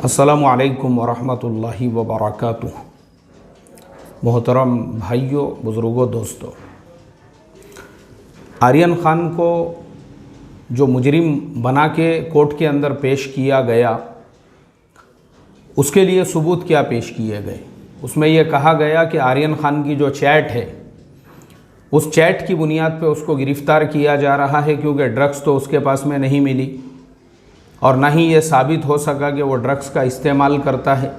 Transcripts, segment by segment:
अस्सलामु अलैकुम वरहमतुल्लाहि वबरकातुहू। मोहतरम भाइयों, बुज़ुर्गों, दोस्तों, आर्यन ख़ान को जो मुजरिम बना के कोर्ट के अंदर पेश किया गया, उसके लिए सबूत क्या पेश किए गए। उसमें यह कहा गया कि आर्यन ख़ान की जो चैट है, उस चैट की बुनियाद पे उसको गिरफ़्तार किया जा रहा है, क्योंकि ड्रग्स तो उसके पास में नहीं मिली और ना ही ये साबित हो सका कि वो ड्रग्स का इस्तेमाल करता है,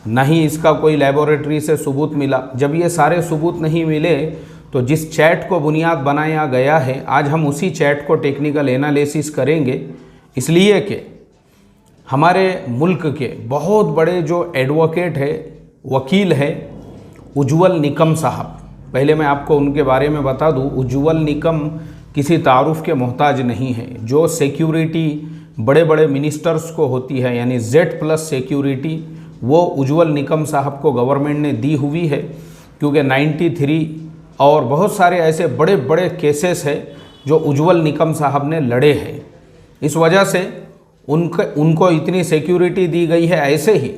ना ही इसका कोई लेबोरेटरी से सबूत मिला। जब ये सारे सबूत नहीं मिले तो जिस चैट को बुनियाद बनाया गया है, आज हम उसी चैट को टेक्निकल एनालिसिस करेंगे, इसलिए कि हमारे मुल्क के बहुत बड़े जो एडवोकेट है, वकील है, उज्ज्वल निकम साहब। पहले मैं आपको उनके बारे में बता दूं, उज्ज्वल निकम किसी तारुफ के मोहताज नहीं है। जो सिक्योरिटी बड़े बड़े मिनिस्टर्स को होती है, यानी Z+ सिक्योरिटी, वो उज्ज्वल निकम साहब को गवर्नमेंट ने दी हुई है, क्योंकि 93 और बहुत सारे ऐसे बड़े बड़े केसेस हैं जो उज्ज्वल निकम साहब ने लड़े हैं। इस वजह से उनको इतनी सिक्योरिटी दी गई है। ऐसे ही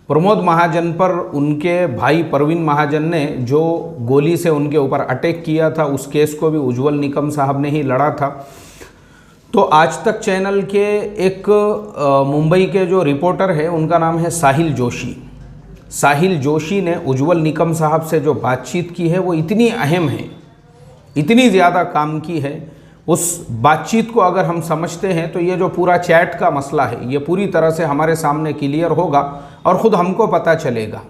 प्रमोद महाजन पर उनके भाई परवीन महाजन ने जो गोली से उनके ऊपर अटैक किया था, उस केस को भी उज्ज्वल निकम साहब ने ही लड़ा था। तो आज तक चैनल के एक मुंबई के जो रिपोर्टर है, उनका नाम है साहिल जोशी। साहिल जोशी ने उज्ज्वल निकम साहब से जो बातचीत की है, वो इतनी अहम है, इतनी ज़्यादा काम की है। उस बातचीत को अगर हम समझते हैं तो ये जो पूरा चैट का मसला है, ये पूरी तरह से हमारे सामने क्लियर होगा और ख़ुद हमको पता चलेगा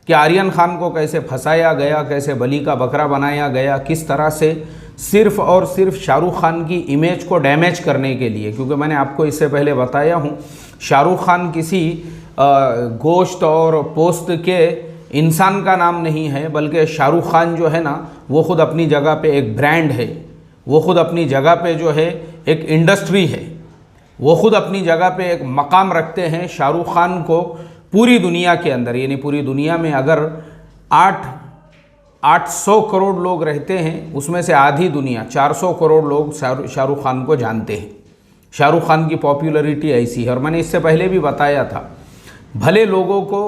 कि आर्यन ख़ान को कैसे फंसाया गया, कैसे बली का बकरा बनाया गया, किस तरह से सिर्फ़ और सिर्फ शाहरुख खान की इमेज को डैमेज करने के लिए। क्योंकि मैंने आपको इससे पहले बताया हूँ, शाहरुख खान किसी गोश्त और पोस्त के इंसान का नाम नहीं है, बल्कि शाहरुख खान जो है ना, वो ख़ुद अपनी जगह पे एक ब्रांड है, वो ख़ुद अपनी जगह पे जो है एक इंडस्ट्री है, वो ख़ुद अपनी जगह पे एक मकाम रखते हैं। शाहरुख खान को पूरी दुनिया के अंदर, यानी पूरी दुनिया में अगर 800 करोड़ लोग रहते हैं, उसमें से आधी दुनिया 400 करोड़ लोग शाहरुख खान को जानते हैं। शाहरुख खान की पॉपुलैरिटी ऐसी है। और मैंने इससे पहले भी बताया था, भले लोगों को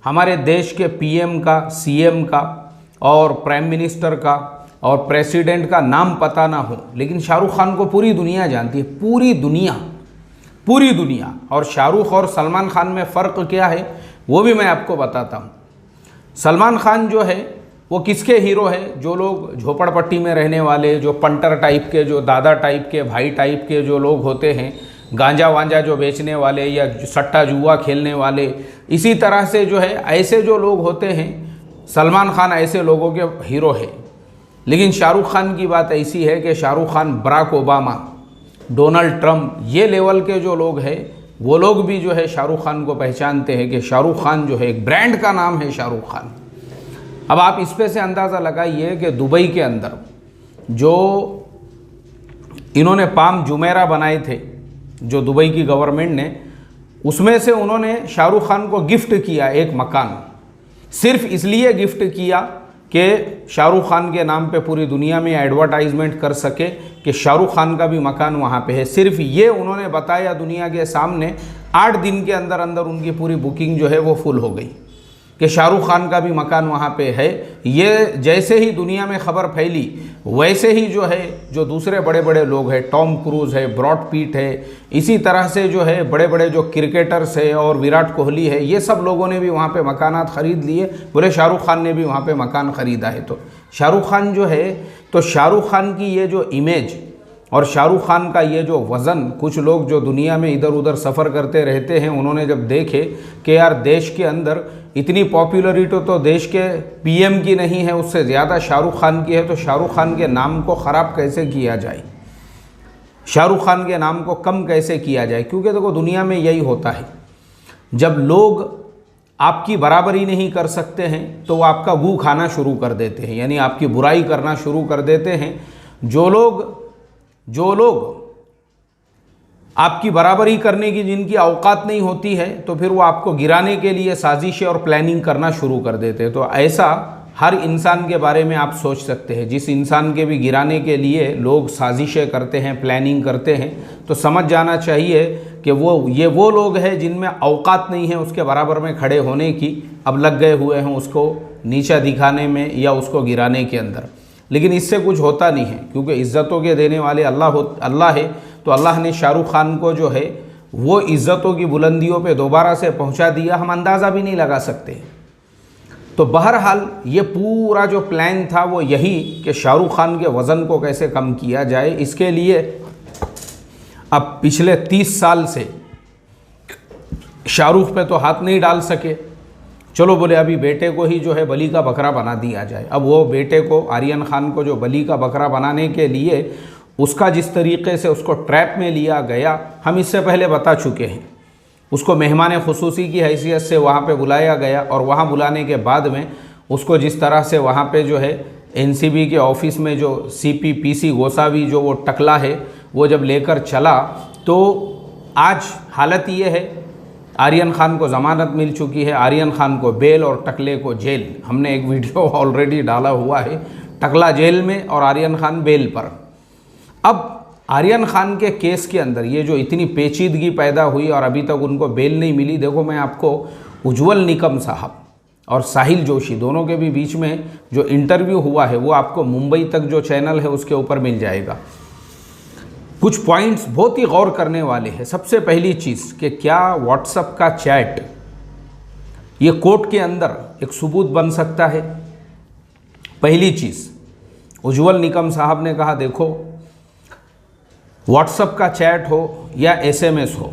हमारे देश के PM का, CM का और प्राइम मिनिस्टर का और प्रेसिडेंट का नाम पता ना हो, लेकिन शाहरुख खान को पूरी दुनिया जानती है, पूरी दुनिया, पूरी दुनिया। और शाहरुख और सलमान खान में फ़र्क क्या है, वो भी मैं आपको बताता हूँ। सलमान खान जो है वो किसके हीरो है? जो लोग झोपड़पट्टी में रहने वाले, जो पंटर टाइप के, जो दादा टाइप के, भाई टाइप के जो लोग होते हैं, गांजा वांजा जो बेचने वाले या सट्टा जुआ खेलने वाले, इसी तरह से जो है ऐसे जो लोग होते हैं, सलमान खान ऐसे लोगों के हीरो है। लेकिन शाहरुख खान की बात ऐसी है कि Shahrukh Khan, Barack Obama, Donald Trump, ये लेवल के जो लोग हैं, वो लोग भी जो है शाहरुख खान को पहचानते हैं कि शाहरुख खान जो है एक ब्रांड का नाम है शाहरुख खान। अब आप इस पे से अंदाज़ा लगाइए कि दुबई के अंदर जो इन्होंने पाम जुमेरा बनाए थे, जो दुबई की गवर्नमेंट ने, उसमें से उन्होंने शाहरुख खान को गिफ्ट किया एक मकान। सिर्फ इसलिए गिफ्ट किया कि शाहरुख खान के नाम पे पूरी दुनिया में एडवर्टाइजमेंट कर सके कि शाहरुख खान का भी मकान वहाँ पे है। सिर्फ ये उन्होंने बताया दुनिया के सामने, 8 दिन के अंदर अंदर उनकी पूरी बुकिंग जो है वो फुल हो गई कि शाहरुख खान का भी मकान वहाँ पे है। ये जैसे ही दुनिया में ख़बर फैली, वैसे ही जो है जो दूसरे बड़े बड़े लोग हैं, टॉम क्रूज़ है, ब्रॉड पीट है, इसी तरह से जो है बड़े बड़े जो क्रिकेटर्स है और विराट कोहली है, ये सब लोगों ने भी वहाँ पे मकानात ख़रीद लिए। बोले शाहरुख खान ने भी वहाँ पे मकान ख़रीदा है। तो शाहरुख खान जो है, तो शाहरुख खान की ये जो इमेज और शाहरुख खान का ये जो वज़न, कुछ लोग जो दुनिया में इधर उधर सफ़र करते रहते हैं, उन्होंने जब देखे कि यार देश के अंदर इतनी पॉपुलरिटी तो देश के PM की नहीं है, उससे ज़्यादा शाहरुख खान की है, तो शाहरुख खान के नाम को ख़राब कैसे किया जाए, शाहरुख खान के नाम को कम कैसे किया जाए। क्योंकि देखो दुनिया में यही होता है, जब लोग आपकी बराबरी नहीं कर सकते हैं तो वो आपका गू खाना शुरू कर देते हैं, यानी आपकी बुराई करना शुरू कर देते हैं। जो लोग आपकी बराबरी करने की जिनकी औकात नहीं होती है, तो फिर वो आपको गिराने के लिए साजिशें और प्लानिंग करना शुरू कर देते हैं। तो ऐसा हर इंसान के बारे में आप सोच सकते हैं। जिस इंसान के भी गिराने के लिए लोग साजिशें करते हैं, प्लानिंग करते हैं, तो समझ जाना चाहिए कि वो लोग हैं जिनमें औकात नहीं है उसके बराबर में खड़े होने की, अब लग गए हुए हैं उसको नीचा दिखाने में या उसको गिराने के अंदर। लेकिन इससे कुछ होता नहीं है, क्योंकि इज़्ज़तों के देने वाले अल्लाह है। तो अल्लाह ने शाहरुख खान को जो है वो इज़्ज़तों की बुलंदियों पे दोबारा से पहुंचा दिया, हम अंदाज़ा भी नहीं लगा सकते। तो बहरहाल ये पूरा जो प्लान था वो यही कि शाहरुख खान के वज़न को कैसे कम किया जाए। इसके लिए अब पिछले 30 साल से शाहरुख पे तो हाथ नहीं डाल सके, चलो बोले अभी बेटे को ही जो है बली का बकरा बना दिया जाए। अब वो बेटे को, आर्यन खान को, जो बली का बकरा बनाने के लिए उसका जिस तरीके से उसको ट्रैप में लिया गया, हम इससे पहले बता चुके हैं। उसको मेहमान खुसूसी की हैसियत से वहाँ पे बुलाया गया, और वहाँ बुलाने के बाद में उसको जिस तरह से वहाँ पे जो है एनसीबी के ऑफिस में जो सीपी पीसी गोसावी जो वो टकला है वो जब लेकर चला, तो आज हालत ये है, आर्यन खान को ज़मानत मिल चुकी है, आर्यन खान को बेल और टकले को जेल। हमने एक वीडियो ऑलरेडी डाला हुआ है, टकला जेल में और आर्यन खान बेल पर। अब आर्यन खान के केस के अंदर ये जो इतनी पेचीदगी पैदा हुई और अभी तक उनको बेल नहीं मिली, देखो मैं आपको उज्ज्वल निकम साहब और साहिल जोशी दोनों के भी बीच में जो इंटरव्यू हुआ है वो आपको मुंबई तक जो चैनल है उसके ऊपर मिल जाएगा। कुछ पॉइंट्स बहुत ही गौर करने वाले हैं। सबसे पहली चीज़ कि क्या व्हाट्सएप का चैट ये कोर्ट के अंदर एक सबूत बन सकता है? पहली चीज़, उज्ज्वल निकम साहब ने कहा देखो व्हाट्सएप का चैट हो या एसएमएस हो,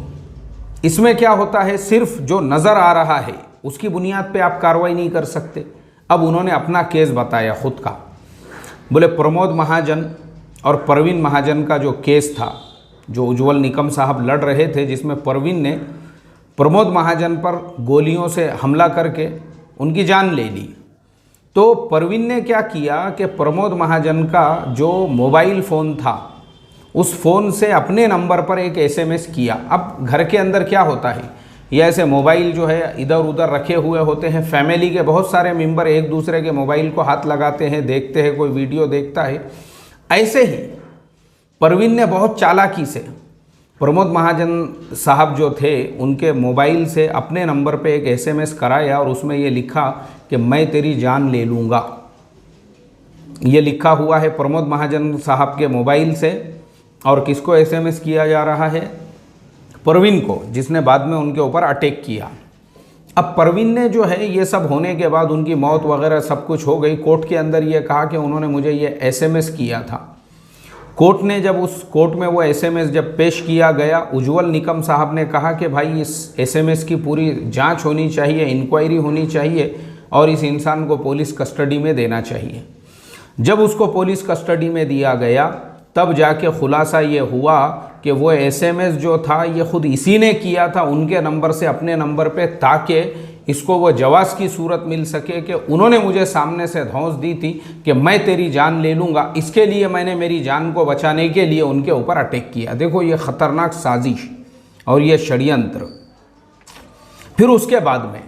इसमें क्या होता है, सिर्फ जो नज़र आ रहा है उसकी बुनियाद पे आप कार्रवाई नहीं कर सकते। अब उन्होंने अपना केस बताया खुद का, बोले प्रमोद महाजन और परवीन महाजन का जो केस था, जो उज्ज्वल निकम साहब लड़ रहे थे, जिसमें परवीन ने प्रमोद महाजन पर गोलियों से हमला करके उनकी जान ले ली। तो परवीन ने क्या किया कि प्रमोद महाजन का जो मोबाइल फ़ोन था उस फ़ोन से अपने नंबर पर एक एसएमएस किया। अब घर के अंदर क्या होता है, ये ऐसे मोबाइल जो है इधर उधर रखे हुए होते हैं, फैमिली के बहुत सारे मेंबर एक दूसरे के मोबाइल को हाथ लगाते हैं, देखते हैं, कोई वीडियो देखता है। ऐसे ही परवीन ने बहुत चालाकी से प्रमोद महाजन साहब जो थे उनके मोबाइल से अपने नंबर पे एक एसएमएस कराया और उसमें ये लिखा कि मैं तेरी जान ले लूँगा। ये लिखा हुआ है प्रमोद महाजन साहब के मोबाइल से, और किसको एसएमएस किया जा रहा है? परवीन को, जिसने बाद में उनके ऊपर अटैक किया। अब परवीन ने जो है ये सब होने के बाद उनकी मौत वगैरह सब कुछ हो गई, कोर्ट के अंदर ये कहा कि उन्होंने मुझे ये एसएमएस किया था। कोर्ट ने जब उस कोर्ट में वो एसएमएस जब पेश किया गया, उज्ज्वल निकम साहब ने कहा कि भाई इस एसएमएस की पूरी जांच होनी चाहिए, इंक्वायरी होनी चाहिए और इस इंसान को पुलिस कस्टडी में देना चाहिए। जब उसको पुलिस कस्टडी में दिया गया तब जाके खुलासा ये हुआ कि वो एसएमएस जो था ये ख़ुद इसी ने किया था उनके नंबर से अपने नंबर पे, ताकि इसको वो जवाब की सूरत मिल सके कि उन्होंने मुझे सामने से धौंस दी थी कि मैं तेरी जान ले लूँगा, इसके लिए मैंने मेरी जान को बचाने के लिए उनके ऊपर अटैक किया। देखो ये ख़तरनाक साजिश और ये षड्यंत्र। फिर उसके बाद में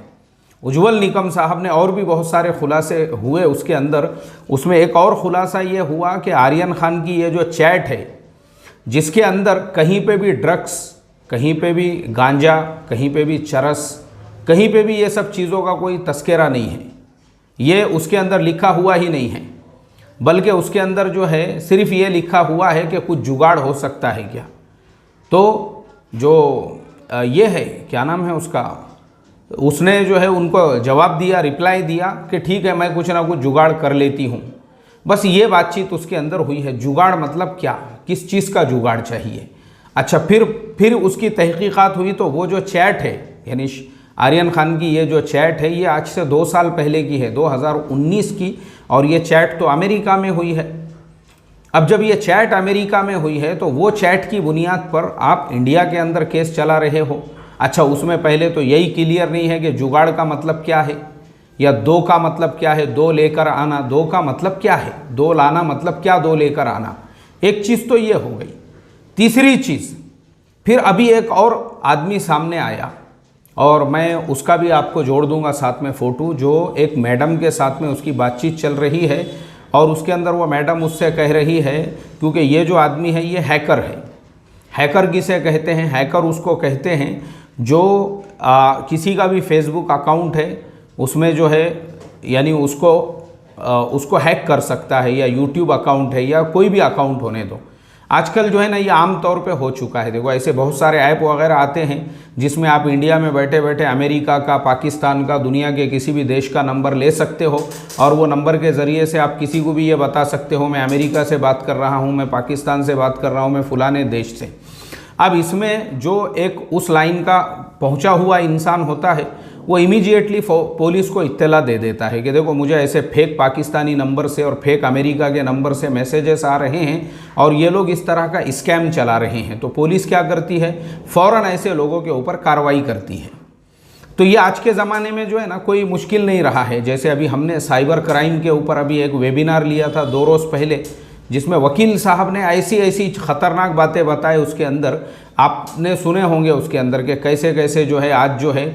उज्ज्वल निकम साहब ने और भी बहुत सारे खुलासे हुए उसके अंदर। उसमें एक और ख़ुलासा ये हुआ कि आर्यन खान की ये जो चैट है जिसके अंदर कहीं पे भी ड्रग्स, कहीं पे भी गांजा, कहीं पे भी चरस, कहीं पे भी ये सब चीज़ों का कोई तस्करा नहीं है, ये उसके अंदर लिखा हुआ ही नहीं है, बल्कि उसके अंदर जो है सिर्फ ये लिखा हुआ है कि कुछ जुगाड़ हो सकता है क्या। तो जो ये है, क्या नाम है उसका, उसने जो है उनको जवाब दिया, रिप्लाई दिया कि ठीक है मैं कुछ ना कुछ जुगाड़ कर लेती हूँ। बस ये बातचीत उसके अंदर हुई है। जुगाड़ मतलब क्या, किस चीज़ का जुगाड़ चाहिए? अच्छा, फिर उसकी तहकीकात हुई तो वो जो चैट है, यानी आर्यन खान की ये जो चैट है ये आज से 2 साल पहले की है, 2019 की, और ये चैट तो अमेरिका में हुई है। अब जब ये चैट अमेरिका में हुई है तो वो चैट की बुनियाद पर आप इंडिया के अंदर केस चला रहे हो। अच्छा, उसमें पहले तो यही क्लियर नहीं है कि जुगाड़ का मतलब क्या है या दो का मतलब क्या है, दो लेकर आना, दो का मतलब क्या है, दो लाना मतलब क्या, दो लेकर आना। एक चीज़ तो ये हो गई। तीसरी चीज़, फिर अभी एक और आदमी सामने आया और मैं उसका भी आपको जोड़ दूंगा साथ में फ़ोटो, जो एक मैडम के साथ में उसकी बातचीत चल रही है और उसके अंदर वो मैडम उससे कह रही है, क्योंकि ये जो आदमी है ये हैकर है। हैकर किसे कहते हैं? हैकर उसको कहते हैं जो किसी का भी फेसबुक अकाउंट है उसमें जो है यानी उसको हैक कर सकता है, या यूट्यूब अकाउंट है या कोई भी अकाउंट होने दो। आजकल जो है ना ये आम तौर पे हो चुका है। देखो ऐसे बहुत सारे ऐप वगैरह आते हैं जिसमें आप इंडिया में बैठे बैठे अमेरिका का, पाकिस्तान का, दुनिया के किसी भी देश का नंबर ले सकते हो और वो नंबर के ज़रिए से आप किसी को भी ये बता सकते हो मैं अमेरिका से बात कर रहा हूँ, मैं पाकिस्तान से बात कर रहा हूँ, मैं फ़लाने देश से। अब इसमें जो एक उस लाइन का पहुँचा हुआ इंसान होता है वो इमीडिएटली पुलिस को इत्तला दे देता है कि देखो मुझे ऐसे फेक पाकिस्तानी नंबर से और फेक अमेरिका के नंबर से मैसेजेस आ रहे हैं और ये लोग इस तरह का स्कैम चला रहे हैं। तो पुलिस क्या करती है? फ़ौरन ऐसे लोगों के ऊपर कार्रवाई करती है। तो ये आज के ज़माने में जो है ना कोई मुश्किल नहीं रहा है। जैसे अभी हमने साइबर क्राइम के ऊपर अभी एक वेबिनार लिया था 2 रोज़ पहले, जिसमें वकील साहब ने ऐसी ऐसी ख़तरनाक बातें बताए। उसके अंदर आपने सुने होंगे उसके अंदर के कैसे कैसे जो है आज जो है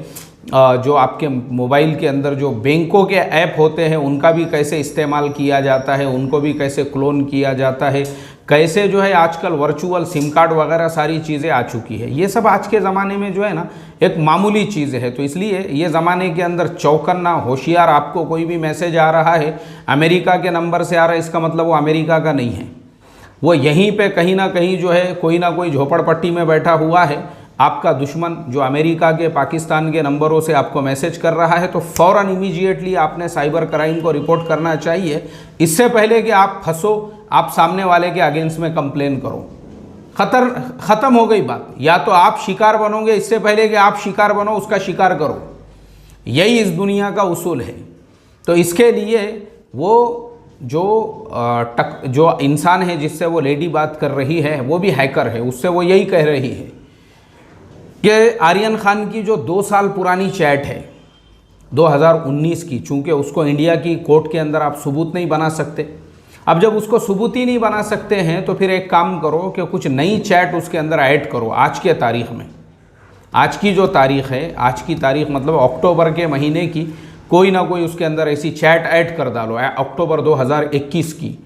जो आपके मोबाइल के अंदर जो बैंकों के ऐप होते हैं उनका भी कैसे इस्तेमाल किया जाता है, उनको भी कैसे क्लोन किया जाता है, कैसे जो है आजकल वर्चुअल सिम कार्ड वगैरह सारी चीज़ें आ चुकी है। ये सब आज के ज़माने में जो है ना एक मामूली चीज़ है। तो इसलिए ये ज़माने के अंदर चौकन्ना, होशियार। आपको कोई भी मैसेज आ रहा है अमेरिका के नंबर से आ रहा है, इसका मतलब वो अमेरिका का नहीं है, वो यहीं पे कहीं ना कहीं जो है कोई ना कोई झोपड़पट्टी में बैठा हुआ है, आपका दुश्मन जो अमेरिका के, पाकिस्तान के नंबरों से आपको मैसेज कर रहा है। तो फ़ौरन इमीडिएटली आपने साइबर क्राइम को रिपोर्ट करना चाहिए, इससे पहले कि आप फंसो, आप सामने वाले के अगेंस्ट में कंप्लेन करो। ख़त्म हो गई बात। या तो आप शिकार बनोगे, इससे पहले कि आप शिकार बनो उसका शिकार करो। यही इस दुनिया का उसूल है। तो इसके लिए वो जो इंसान है जिससे वो लेडी बात कर रही है वो भी हैकर है, उससे वो यही कह रही है कि आर्यन खान की जो 2 साल पुरानी चैट है 2019 की, चूँकि उसको इंडिया की कोर्ट के अंदर आप सबूत नहीं बना सकते। अब जब उसको सबूत ही नहीं बना सकते हैं तो फिर एक काम करो कि कुछ नई चैट उसके अंदर ऐड करो आज के तारीख़ में। आज की जो तारीख़ है, आज की तारीख़ मतलब अक्टूबर के महीने की, कोई ना कोई उसके अंदर ऐसी चैट ऐड कर डालो अक्टूबर 2021 की,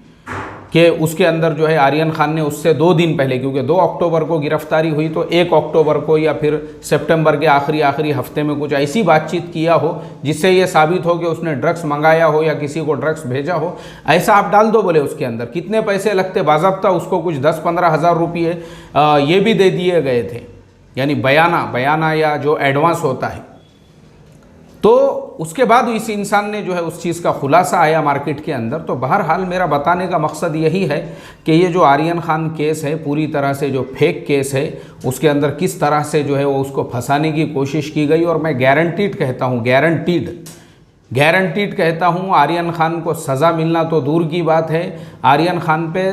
कि उसके अंदर जो है आर्यन खान ने उससे 2 दिन पहले, क्योंकि 2 अक्टूबर को गिरफ्तारी हुई, तो 1 अक्टूबर को या फिर सितंबर के आखिरी हफ्ते में कुछ ऐसी बातचीत किया हो जिससे ये साबित हो कि उसने ड्रग्स मंगाया हो या किसी को ड्रग्स भेजा हो। ऐसा आप डाल दो। बोले उसके अंदर कितने पैसे लगते, बाज़ाब्ता उसको कुछ 10-15 हज़ार रुपये ये भी दे दिए गए थे, यानी बयाना या जो एडवांस होता है। तो उसके बाद इस इंसान ने जो है उस चीज़ का खुलासा आया मार्केट के अंदर। तो बहरहाल मेरा बताने का मकसद यही है कि ये जो आर्यन खान केस है पूरी तरह से जो फेक केस है, उसके अंदर किस तरह से जो है वो उसको फंसाने की कोशिश की गई। और मैं गारंटीड कहता हूँ, गारंटीड कहता हूँ, आर्यन खान को सज़ा मिलना तो दूर की बात है, आर्यन खान पे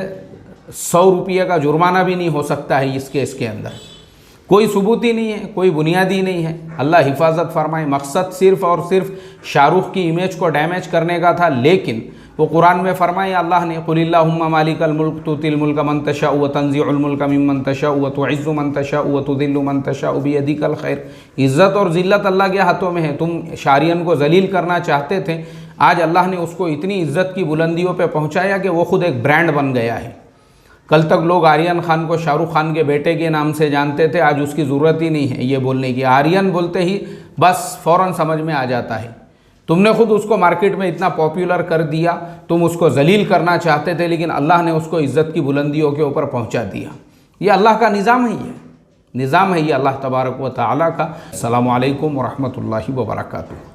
100 रुपये का जुर्माना भी नहीं हो सकता है इस केस के अंदर। कोई सबूत ही नहीं है, कोई बुनियादी नहीं है। अल्लाह हिफाजत फरमाए। मकसद सिर्फ़ और सिर्फ शाहरुख की इमेज को डैमेज करने का था, लेकिन वो कुरान में फरमाए अल्लाह ने, कुलिल्लाहुम्मा मालिकल मुल्क तुतिल मुल्क मन तशाउ व तंज़िउल मुल्क मिम्मन तशाउ व तुइज़्ज़ु मन तशाउ व तुज़िल्लु मन तशाउ बियदिकल खैर। इज़्ज़त और ज़िल्लत अल्लाह के हाथों में है। तुम आर्यन को जलील करना चाहते थे, आज अल्लाह ने उसको इतनी इज़्ज़त की बुलंदियों पर पहुँचाया कि वो खुद एक ब्रांड बन गया है। कल तक लोग आर्यन खान को शाहरुख खान के बेटे के नाम से जानते थे, आज उसकी ज़रूरत ही नहीं है ये बोलने की। आर्यन बोलते ही बस फ़ौरन समझ में आ जाता है। तुमने खुद उसको मार्केट में इतना पॉपुलर कर दिया, तुम उसको जलील करना चाहते थे, लेकिन अल्लाह ने उसको इज़्ज़त की बुलंदियों के ऊपर पहुंचा दिया। ये अल्लाह का निज़ाम है, ये निज़ाम है ये अल्लाह तबारक व तआला का। अस्सलामु अलैकुम व रहमतुल्लाहि व बरकातुहू।